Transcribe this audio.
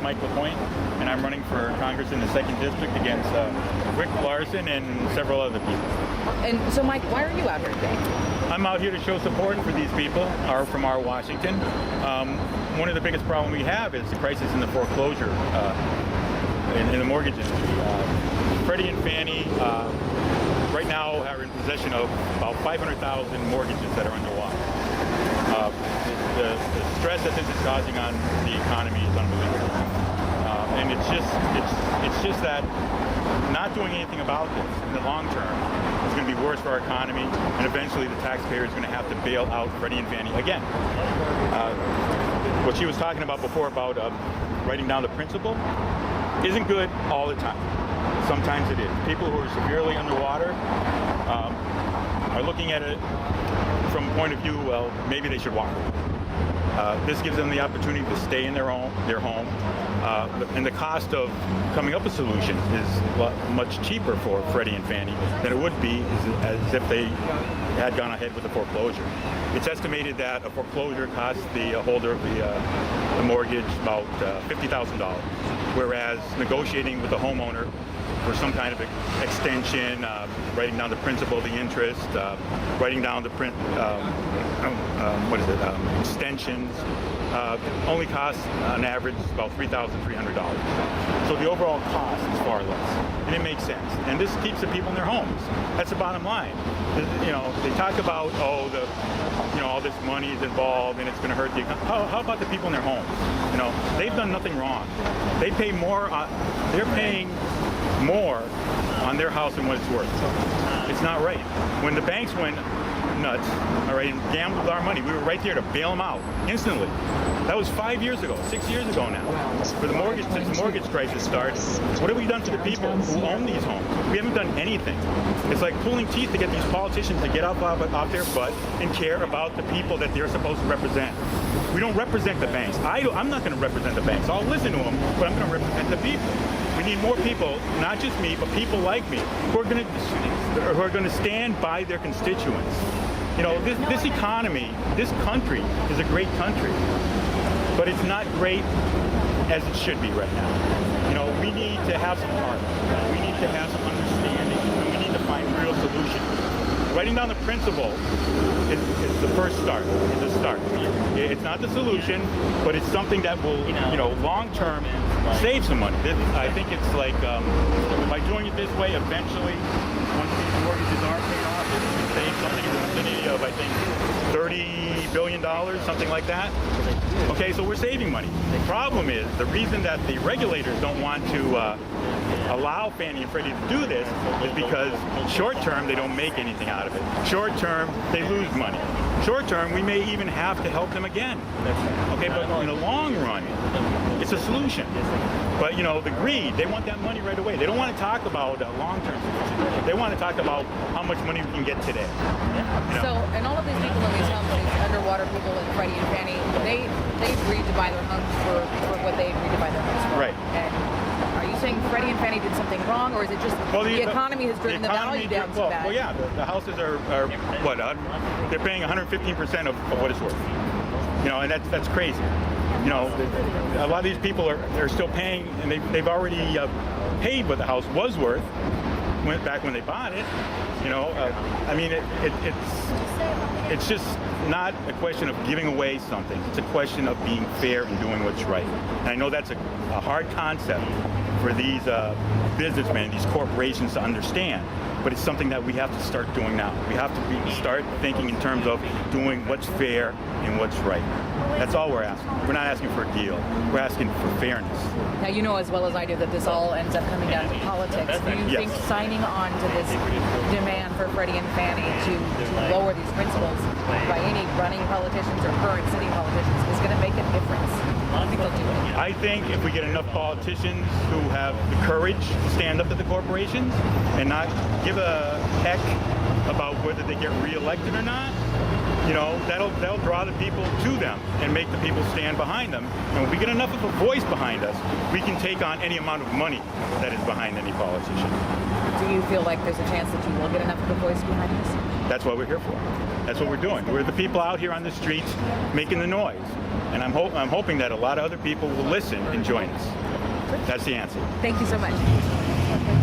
Mike LaPointe, and I'm running for Congress in the 2nd District against Rick Larson and several other people. And so, Mike, why are you out here today? I'm out here to show support for these people from our Washington. One of the biggest problems we have is the crisis in the foreclosure in the mortgage industry. Freddie and Fannie right now are in possession of about 500,000 mortgages that are underwater. The stress that this is causing on the economy is unbelievable, and it's just that not doing anything about this in the long term is going to be worse for our economy, and eventually the taxpayer is going to have to bail out Freddie and Fannie again. What she was talking about before about writing down the principal isn't good all the time. Sometimes it is. People who are severely underwater are looking at it from a point of view, well, maybe they should walk away. This gives them the opportunity to stay in their home, and the cost of coming up with a solution is much cheaper for Freddie and Fannie than it would be as if they had gone ahead with a foreclosure. It's estimated that a foreclosure costs the holder of the mortgage about $50,000, whereas negotiating with the homeowner for some kind of extension, writing down the principal, the interest, writing down the extensions, only costs on average about $3,300. So the overall cost is far less, and it makes sense. And this keeps the people in their homes. That's the bottom line. They talk about all this money is involved and it's going to hurt the economy. How about the people in their homes? They've done nothing wrong. They pay more. They're paying more on their house than what it's worth. It's not right. When the banks went nuts, all right, and gambled our money, we were right there to bail them out instantly. That was 5 years ago, 6 years ago now. For the mortgage, since the mortgage crisis started, what have we done for the people who own these homes? We haven't done anything. It's like pulling teeth to get these politicians to get off their butt and care about the people that they're supposed to represent. We don't represent the banks. I'm not going to represent the banks. I'll listen to them, but I'm going to represent the people. We need more people, not just me, but people like me, who are going to stand by their constituents. This economy, this country is a great country, but it's not great as it should be right now. We need to have some heart. We need to have some understanding, and we need to find real solutions. Writing down the principle is the first start. It's a start. It's not the solution, but it's something that will, long term, save some money. I think it's like by doing it this way, eventually, once these mortgages are paid off, it will save something in the vicinity of, I think, $30 billion, something like that. Okay, so we're saving money. The problem is, the reason that the regulators don't want to allow Fannie and Freddie to do this is because short term they don't make anything out of it. Short term they lose money. Short term we may even have to help them again. Okay, but in the long run it's a solution. But the greed, they want that money right away. They don't want to talk about a long-term solution. They want to talk about how much money we can get today. So, and all of these people in these homes, these underwater people in Freddie and Fannie, they agreed to buy their homes for what they agreed to buy their homes for. Right. And are you saying Freddie and Fannie did something wrong, or is it just the economy has driven the value down so bad? Well, yeah, the houses are what? They're paying 115% of what it's worth. And that's crazy. A lot of these people are still paying, and they've already paid what the house was worth back when they bought it. It's just not a question of giving away something. It's a question of being fair and doing what's right. And I know that's a hard concept for these businessmen, these corporations to understand, but it's something that we have to start doing now. We have to start thinking in terms of doing what's fair and what's right. That's all we're asking. We're not asking for a deal. We're asking for fairness. Now, you know as well as I do that this all ends up coming down to politics. Do you think signing on to this demand for Freddie and Fannie to lower these principles by any running politicians or current sitting politicians is going to make a difference? I think they'll do it. I think if we get enough politicians who have the courage to stand up to the corporations and not give a heck about whether they get reelected or not, that'll draw the people to them and make the people stand behind them. And if we get enough of a voice behind us, we can take on any amount of money that is behind any politician. Do you feel like there's a chance that you will get enough of a voice behind us? That's what we're here for. That's what we're doing. We're the people out here on the streets making the noise. And I'm hoping that a lot of other people will listen and join us. That's the answer. Thank you so much.